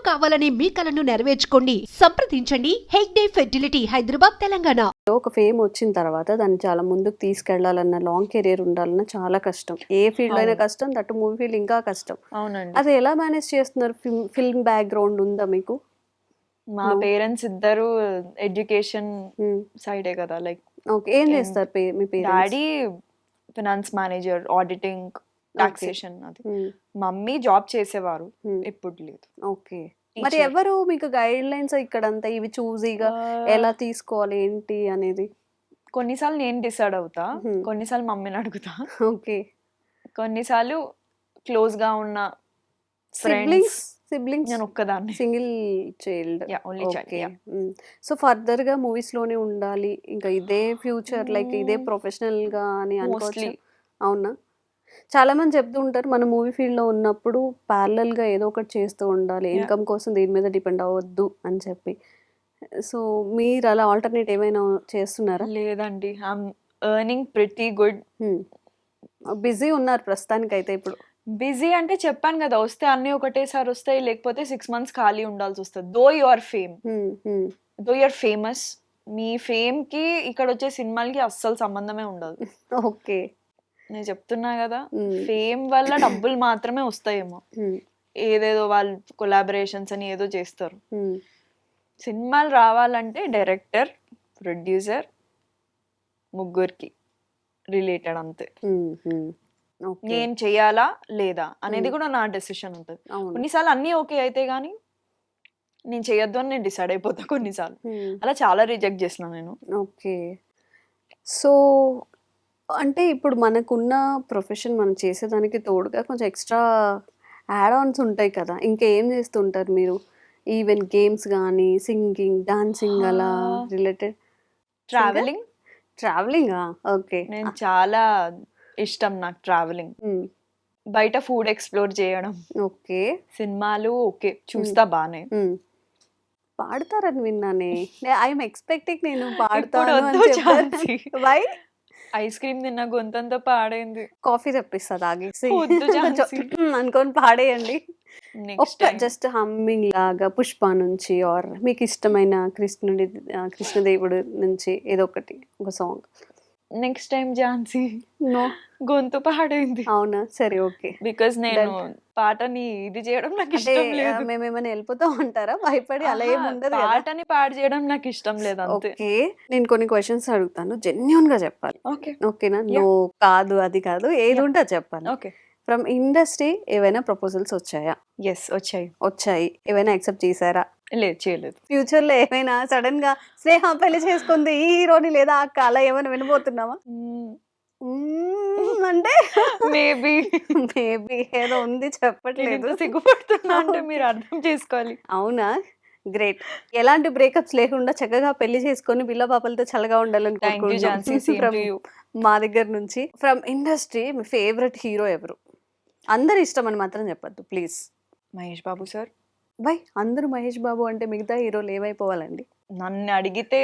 కావాలనే మీ కలను నెరవేర్చుకోండి. సంప్రదించండి హెగ్డే ఫెర్టిలిటీ, హైదరాబాద్, తెలంగాణ. ఒక ఫేమ్ వచ్చిన తర్వాత దాన్ని చాలా ముందుకు తీసుకెళ్లాలన్న లాంగ్ కెరీర్ ఉండాలన్న చాలా కష్టం. ఏ ఫీల్డ్ అయినా కష్టం, దట్టు మూవీ ఫీల్డ్ ఇంకా కష్టం. అవునండి. అది ఎలా మేనేజ్ చేస్తున్నారు? ఫిల్మ్ బ్యాక్గ్రౌండ్ ఉందా మీకు? మా పేరెంట్స్ ఇద్దరు ఎడ్యుకేషన్ సైడే కదా, లైక్ ఓకే. ఏం చేస్తారు మీ parents? Daddy finance manager, auditing, taxation. అది మమ్మీ జాబ్ చేసేవారు, ఇప్పుడు లేదు. ఓకే. మరి ఎవరు మీకు గైడ్ లైన్స్ ఇక్కడంతా ఇవి చూజీగా ఎలా తీసుకోవాలి ఏంటి అనేది? కొన్నిసార్లు నేను డిసైడ్ అవుతా, కొన్నిసార్లు మమ్మీని అడుగుతా. ఓకే. కొన్నిసార్లు క్లోజ్ గా ఉన్న సిబ్లింగ్స్ నేను ఒక్కదాన్ని, single child. Only child. So further గా మూవీస్ లోనే ఉండాలి, ఇంకా ఇదే ఫ్యూచర్, లైక్ ఇదే ప్రొఫెషనల్ గా అని అనుకోవచ్చు. అవునా? చాలా మంది చెప్తూ ఉంటారు, మన మూవీ ఫీల్డ్ లో ఉన్నప్పుడు ప్యారలల్ గా ఏదో ఒకటి చేస్తూ ఉండాలి, ఇన్కమ్ కోసం దీని మీద డిపెండ్ అవ్వద్దు అని చెప్పి. సో మీరు అలా ఆల్టర్నేట్ ఏమైనా చేస్తున్నారా? లేదండి, I'm earning pretty good. Busy ఉన్నారు ప్రస్తుతానికైతే. ఇప్పుడు బిజీ అంటే చెప్పాను కదా, వస్తే అన్ని ఒకటేసారి వస్తాయి, లేకపోతే 6 months ఖాళీ ఉండాల్సి వస్తుంది. దో యు ఆర్ ఫేమస్, మీ ఫేమ్ కి ఇక్కడ వచ్చే సినిమాలకి అస్సలు సంబంధమే ఉండదు. ఓకే. నేను చెప్తున్నా కదా, ఫేమ్ వల్ల డబ్బులు మాత్రమే వస్తాయేమో, ఏదేదో వాళ్ళు కొలాబరేషన్స్ అని ఏదో చేస్తారు. సినిమాలు రావాలంటే డైరెక్టర్, ప్రొడ్యూసర్, ముగ్గురికి రిలేటెడ్ అంతే. నేను చెయ్యాలా లేదా అనేది కూడా నా డెసిషన్ ఉంటుంది. కొన్నిసార్లు అన్నీ ఓకే అయితే గానీ నేను చెయ్యొద్దు అని నేను డిసైడ్ అయిపోతా కొన్నిసార్లు. అలా చాలా రిజెక్ట్ చేసిన నేను. ఓకే. సో అంటే ఇప్పుడు మనకున్న ప్రొఫెషన్ మనం చేసేదానికి తోడుగా కొంచెం ఎక్స్ట్రా యాడ్ ఆన్స్ ఉంటాయి కదా, ఇంకేం చేస్తుంటారు మీరు? ఈవెన్ గేమ్స్ కానీ, సింగింగ్, డాన్సింగ్ అలా రిలేటెడ్? ట్రావెలింగా? ఓకే. నేను చాలా ఇష్టం నాకు ట్రావెలింగ్, బయట ఫుడ్ ఎక్స్ప్లోర్ చేయడం. ఓకే. సినిమాలు ఓకే చూస్తా బానే. పాడతారని విన్నానే, ఐఎమ్ ఎక్స్పెక్టింగ్ నేను పాడతాను. వై? ఐస్ క్రీమ్ తిన్న గొంతంతా పాడైంది. కాఫీ తెప్పిస్తా తాగేసి అనుకొని పాడేయండి. జస్ట్ హమ్మింగ్ లాగా పుష్ప నుంచి, ఆర్ మీకు ఇష్టమైన కృష్ణదేవుడు నుంచి ఏదో ఒకటి, ఒక song. Next time Jhansi. No, గొంతు పాడైంది. అవునా? సరే, ఓకే. బికాస్ నేను పాటని ఇది చేయడం నాకు ఇష్టం లేదు. మేమేమైనా వెళ్ళిపోతాం అంటారా భయపడి? అలా ఏమి ఉండదు. పాటని పాడు చేయడం నాకు ఇష్టం లేదు అంతే. ఓకే. నేను కొన్ని క్వశ్చన్స్ అడుగుతాను, జెన్యూన్ గా చెప్పాలి. ఓకేనా? నో కాదు అది కాదు, ఏది ఉంటే అది చెప్పాలి. ఓకే. ఫ్రమ్ ఇండస్ట్రీ ఏవైనా ప్రపోజల్స్ వచ్చాయా? ఎస్, వచ్చాయి. ఏవైనా యాక్సెప్ట్ చేశారా? లేదు, చేయలేదు. ఫ్యూచర్ లో ఏమైనా సడన్ గా స్నేహ పెళ్లి చేసుకుంది ఈ హీరోని లేదా అక్క అలా ఏమైనా వినబోతున్నావా? అంటే మేబీ ఏదో ఉంది, చెప్పట్లేదు. సిగ్గుపడుతున్నా అంటే మీరు అర్థం చేసుకోవాలి. అవునా? గ్రేట్. ఎలాంటి బ్రేకప్స్ లేకుండా చక్కగా పెళ్లి చేసుకొని పిల్ల పాపలతో చల్లగా ఉండాలనుకుంటున్నాను మా దగ్గర నుంచి. From industry me favourite hero ఎవరు? అందరు ఇష్టం అని మాత్రం చెప్పద్దు please. Mahesh Babu sir. By అందరూ మహేష్ బాబు అంటే మిగతా హీరోలు ఏమైపోవాలండి? నన్ను అడిగితే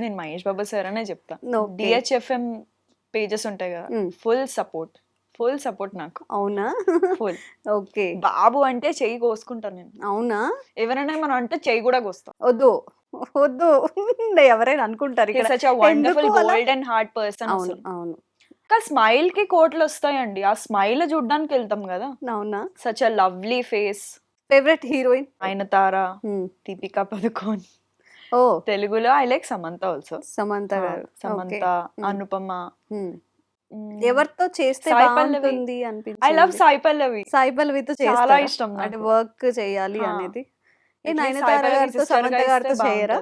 నేను మహేష్ బాబు సార్ అనే చెప్తా. DHFM పేజెస్ ఉంటాయి కదా, ఫుల్ సపోర్ట్ నాకు. అవునా? ఫుల్. ఓకే. బాబు అంటే చెయ్యి కోసుకుంటాను నేను. అవునా? ఎవరైనా మనం అంటే చెయ్యి కూడా కోస్తాం. వద్దు ఎవరైనా అనుకుంటారు. Golden heart person. అవును. స్మైల్ కి కోట్లు వస్తాయండి, ఆ స్మైల్ చూడడానికి వెళ్తాం కదా. అవునా? Such a lovely face. Favourite heroine? Nayanthara, Deepika Padukone. ఓ, తెలుగులో I like Samantha also. Samantha గారు. సమంత, అనుపమ. ఎవరితో చేస్తే బాగుంటుంది అనిపించింది? ఐ లవ్ సాయి పల్లవితో చాలా ఇష్టం, అంటే వర్క్ చేయాలి అనేది. నయనతార గారితో, సమంత గారితో చేయరా?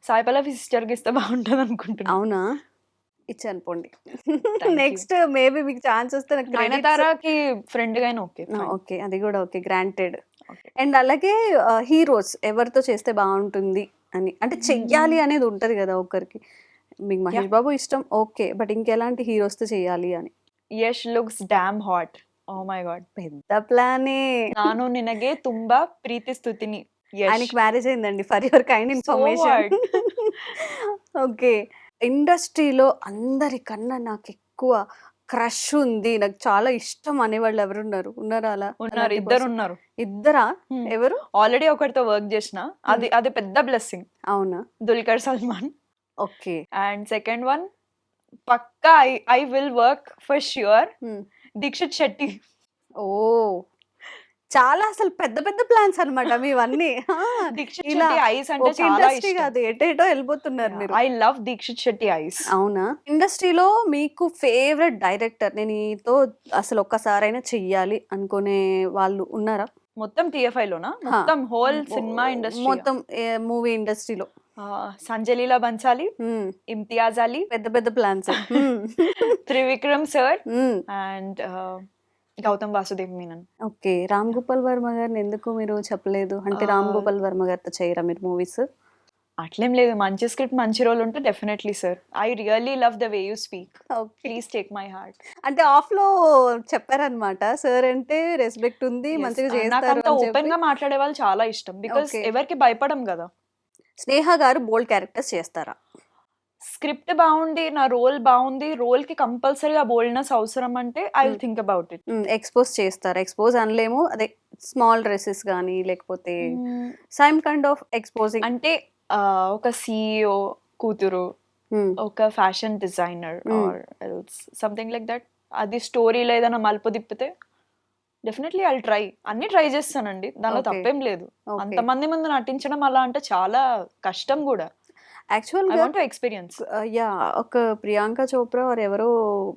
సాయి పల్లవి సిస్టర్ కి ఇస్తే బాగుంటది అనుకుంటున్నా. అవునా? ఇచ్చాను పోండి. నెక్స్ట్ మేబీ మీకు ఛాన్స్ వస్తే నయనతారకి ఫ్రెండ్ గానే ఓకే, అది కూడా ఓకే, గ్రాంటెడ్. అండ్ అలాగే హీరోస్ ఎవరితో చేస్తే బాగుంటుంది అని, అంటే చెయ్యాలి అనేది ఉంటది కదా ఒకరికి. మీకు మహేష్ బాబు ఇష్టం, ఓకే, బట్ ఇంకెలాంటి హీరోస్ తో చేయాలి అని? Yash looks damn hot. Oh my god, పెద్ద ప్లానే. నాను నినగే తుంబా ప్రీతి స్తుతిని. ఆయనకి మ్యారేజ్ అయిందండి, for your kind information. Okay. ఇండస్ట్రీలో అందరికన్నా నాకు ఎక్కువ క్రష్ ఉంది, నాకు చాలా ఇష్టం అనేవాళ్ళు ఎవరున్నారు? ఉన్నారా అలా? ఉన్నారు, అలాంటి ఇద్దరు person? ఉన్నారు. ఇద్దరా? Hmm. ఎవరు? ఆల్రెడీ ఒకరితో వర్క్ చేసిన, అది పెద్ద బ్లెస్సింగ్. అవునా? Dulquer Salmaan. Okay. And second one పక్కా I will work for sure, Deekshith Shetty. ఓ చాలా అసలు పెద్ద పెద్ద ప్లాన్స్ అన్నమాట మీవన్నీ. దీక్షిత్ ఇలా శెట్టి ఐస్ అంటే ఒక చాలా ఇండస్ట్రీ ఇష్టం. కాదు, ఎటేటో వెళ్ళిపోతున్నారు మీరు. I love Dikshit Shetty eyes. అవునా? ఇండస్ట్రీలో మీకు ఫేవరెట్ డైరెక్టర్, నేను ఈతో అసలు ఒక్కసారైనా చెయ్యాలి అనుకునే వాళ్ళు ఉన్నారా? మొత్తం TFI లోనా? మొత్తం హోల్ సినిమా ఇండస్ట్రీ. మొత్తం మూవీ ఇండస్ట్రీలో. సంజయ్ లీలా బన్సాలి, ఇమ్తియాజ్ అలీ, పెద్ద పెద్ద plans. Trivikram sir and Gautham Vasudev Menon. Okay. Ram Gopal Varma గారిని ఎందుకు మీరు చెప్పలేదు? అంటే రామ్ గోపాల్ వర్మ గారితో చేయరా మీరు మూవీస్? అట్లేం లేదు, మంచి స్క్రిప్ట్ మంచి రోల్ ఉంటే definitely sir. I really love the way you speak, please take my heart. అంటే ఆఫ్ లో చెప్పారనమాట, సార్ అంటే రెస్పెక్ట్ ఉంది, మంచిగా నాకు చేస్తారు అంత అని ఓపెన్ చెప్పి. గా మాట్లాడే వాళ్ళు చాలా ఇష్టం, బికాస్ Okay. ఎవరికి భయపడం కదా. స్నేహ గారు బోల్డ్ క్యారెక్టర్స్ చేస్తారా? స్క్రిప్ట్ బాగుంది, నా రోల్ బాగుంది, రోల్ కి కంపల్సరీగా బోల్డ్నెస్ అవసరం అంటే I will think about it. Expose చేస్తారా? ఎక్స్పోజ్ అనలేము, అదే స్మాల్ డ్రెస్సెస్ కానీ లేకపోతే సమ్ కైండ్ ఆఫ్ ఎక్స్పోజింగ్. అంటే ఒక CEO కూతురు, ఒక fashion designer or else something like that, అది స్టోరీలో ఏదైనా మలుపు తిప్పితే డెఫినెట్లీ ఐ ట్రై. అన్ని ట్రై చేస్తానండి, దానిలో Okay. తప్పేం లేదు. Okay. అంతమంది ముందు నటించడం అలా అంటే చాలా కష్టం కూడా. ఐ యాక్చువల్గా వాంట్ టు ఎక్స్పీరియన్స్. యా, ఒక ప్రియాంక చోప్రా వారు ఎవరో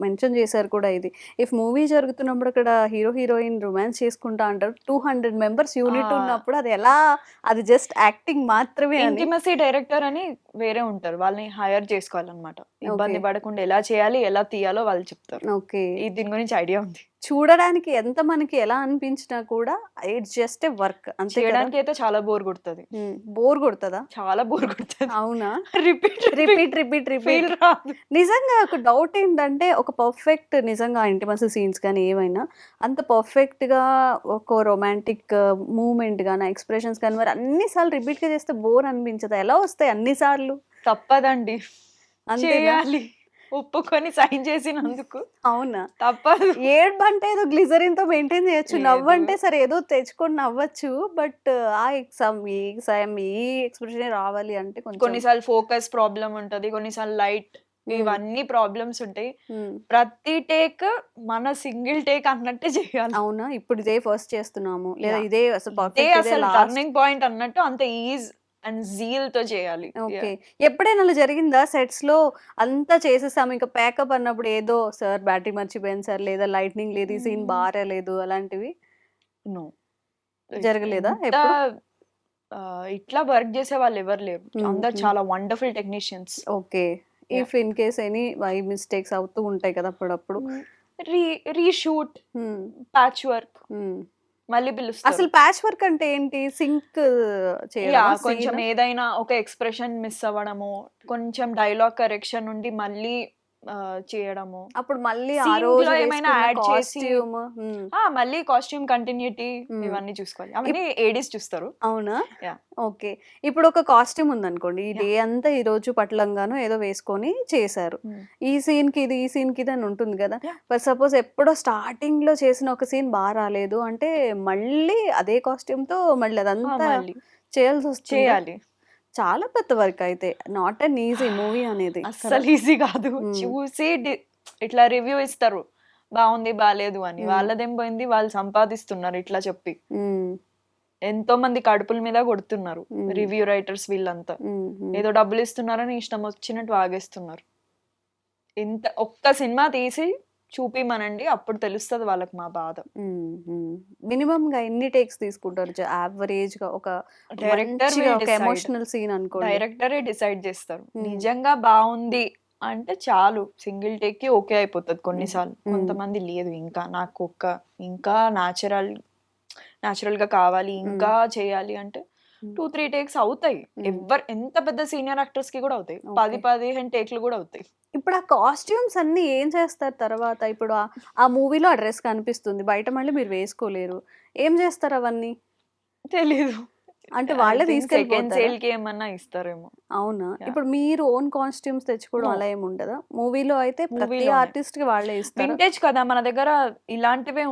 మెన్షన్ చేశారు కూడా ఇది. ఇఫ్ మూవీ జరుగుతున్నప్పుడు అక్కడ హీరో హీరోయిన్ రొమాన్స్ చేసుకుంటా అంటారు, 200 మెంబర్స్ యూనిట్ ఉన్నప్పుడు అది ఎలా, అది జస్ట్ యాక్టింగ్ మాత్రమే అని. ఇంటిమసీ డైరెక్టర్ అని వేరే ఉంటారు, వాళ్ళని హైర్ చేసుకోవాలన్నమాట. ఇబ్బంది పడకుండా ఎలా చేయాలి, ఎలా తీయాలో వాళ్ళు చెప్తారు. ఓకే. దీని గురించి ఐడియా ఉంది. చూడడానికి ఎంత మనకి ఎలా అనిపించినా కూడా ఇట్స్ జస్ట్ ఏ వర్క్ అంతే. చేయడానికి అయితే చాలా బోర్ కొడుతుంది, బోర్ కొడుతుందా? చాలా బోర్ కొడుతుంది. అవునా? Repeat repeat repeat repeat. Feel రాదు. నిజంగా ఒక డౌట్ ఏంటంటే, ఒక పర్ఫెక్ట్ నిజంగా ఇంటిమసీ సీన్స్ కానీ ఏమైనా అంత పర్ఫెక్ట్ గా ఒక రొమాంటిక్ మూమెంట్ కానీ ఎక్స్ప్రెషన్స్ కానీ మరి అన్నిసార్లు రిపీట్ గా చేస్తే బోర్ అనిపించదా? ఎలా వస్తాయి అన్నిసార్లు? తప్పదండి, అంతేనా? చేయాలి. ఒప్పుకొని సైన్ చేసినందుకు అవునా? తప్పదు. ఏడ్ అంటే ఏదో గ్లిజరిన్ తో మెయింటైన్ చేయొచ్చు, లేదు. నవ్వంటే సరే ఏదో తెచ్చుకొని నవ్వచ్చు, బట్ ఆ ఎగ్జామ్ ఈ ఎక్స్ప్రెషన్ రావాలి అంటే కొంచెం. కొన్నిసార్లు ఫోకస్ ప్రాబ్లం ఉంటది, కొన్నిసార్లు లైట్, ఇవన్నీ ప్రాబ్లమ్స్ ఉంటాయి. ప్రతి టేక్ మన సింగిల్ టేక్ అన్నట్టే చేయాలి. అవునా? ఇప్పుడు ఇదే ఫస్ట్ చేస్తున్నాము లేదా Yeah. ఇదే అసలు ఇదే పర్ఫెక్ట్, ఇదే అసలు లాస్ట్. టర్నింగ్ పాయింట్ అన్నట్టు అంత ఈజ్ అండ్ జీల్ తో చేయాలి. ఓకే. ఎప్పుడైనా అలా జరిగిందా సెట్స్ లో? అంతా చేసేసాము ఇంకా ప్యాకప్ అన్నప్పుడు ఏదో సార్ బ్యాటరీ మర్చిపోయాను సార్, లేదా లైట్నింగ్ లేదు, ఈ సీన్ బాగాలేదు, అలాంటివి నో, జరగలేదా ఇంత, ఎప్పుడు? ఇట్లా వర్క్ చేసే వాళ్ళు ఎవరు లేరు. అందరు చాలా wonderful technicians. Okay. If in case any mistakes అవుతూ ఉంటాయి కదా అప్పుడప్పుడు. రీషూట్, ప్యాచ్ వర్క్, మళ్ళీ పిలుస్తారు. అసలు ప్యాచ్ వర్క్ అంటే ఏంటి? సింక్ చేయడం, కొంచెం ఏదైనా ఒక ఎక్స్ప్రెషన్ మిస్ అవ్వడము, కొంచెం డైలాగ్ కరెక్షన్ నుండి మళ్ళీ చేయడము, అప్పుడు మళ్ళీ ఆ Scene రోజు లో ఏమైనా వేసుకున్న add చేసి, costume. మళ్ళీ కాస్ట్యూమ్ కంటిన్యూటీ ఇవన్నీ చూసుకోవాలి. అవన్నీ ఏడీస్ చూస్తారు. అవునా? Yeah. ఓకే. ఇప్పుడు ఒక కాస్ట్యూమ్ ఉందనుకోండి, ఈ డే అంతా ఈ రోజు పట్లంగానో ఏదో వేసుకొని చేశారు, ఈ సీన్ కి ఇది, ఈ సీన్ కి ఇది అని ఉంటుంది కదా. Yeah. బట్ సపోజ్ ఎప్పుడో స్టార్టింగ్ లో చేసిన ఒక సీన్ బాగా రాలేదు అంటే మళ్ళీ అదే కాస్ట్యూమ్ తో మళ్ళీ అదంతా మళ్ళీ చేయాల్సి వస్తుంది. చేయాలి. చాలా పెద్ద వర్క్ అయితే, నాట్ అన్ ఈజీ మూవీ అనేది. అస్సలు ఈజీ కాదు. చూసి ఇట్లా రివ్యూ ఇస్తారు, బాగుంది బాగాలేదు అని. వాళ్ళదేం పోయింది, వాళ్ళు సంపాదిస్తున్నారు ఇట్లా చెప్పి. ఎంతో మంది కడుపుల మీద కొడుతున్నారు రివ్యూ రైటర్స్ వీళ్ళంతా. ఏదో డబ్బులు ఇస్తున్నారని ఇష్టం వచ్చినట్టు వాగేస్తున్నారు. ఇంత ఒక్క సినిమా తీసి చూపిమనండి, అప్పుడు తెలుస్తుంది వాళ్ళకి మా బాధ. మినిమం గా ఎన్ని టేక్స్ తీసుకుంటారు యావరేజ్ గా? ఒక డైరెక్టర్ ఎమోషనల్ సీన్ అనుకోండి, డైరెక్టరే డిసైడ్ చేస్తారు. నిజంగా బాగుంది అంటే చాలు, సింగిల్ టేక్ కి ఓకే అయిపోతుంది కొన్నిసార్లు. కొంతమంది లేదు, ఇంకా నాకు ఇంకా న్యాచురల్ గా కావాలి, ఇంకా చేయాలి అంటే 2-3 టేక్స్ అవుతాయి. ఎంత పెద్ద సీనియర్ యాక్టర్స్ కి కూడా అవుతాయి, 10-15 టేక్లు కూడా అవుతాయి. ఇప్పుడు ఆ కాస్ట్యూమ్స్ అన్ని ఏం చేస్తారు తర్వాత? ఇప్పుడు ఆ మూవీలో ఆ డ్రెస్ కనిపిస్తుంది, బయట మళ్ళీ మీరు వేసుకోలేరు, ఏం చేస్తారు అవన్నీ? తెలీదు, అంటే వాళ్ళే సెకండ్ తీసుకెళ్ళిపోతారా? సేల్ కి ఏమన్నా ఇస్తారేమో. అవునా? Yeah. ఇప్పుడు మీరు ఓన్ కాస్ట్యూమ్స్ తెచ్చుకోవడం No. అలా ఏమి ఉండదా? మూవీలో అయితే ప్రతి మూవీలోనే. ఆర్టిస్ట్ కి వాళ్ళే ఇస్తారా? వింటేజ్ కదా మన దగ్గర ఇలాంటివే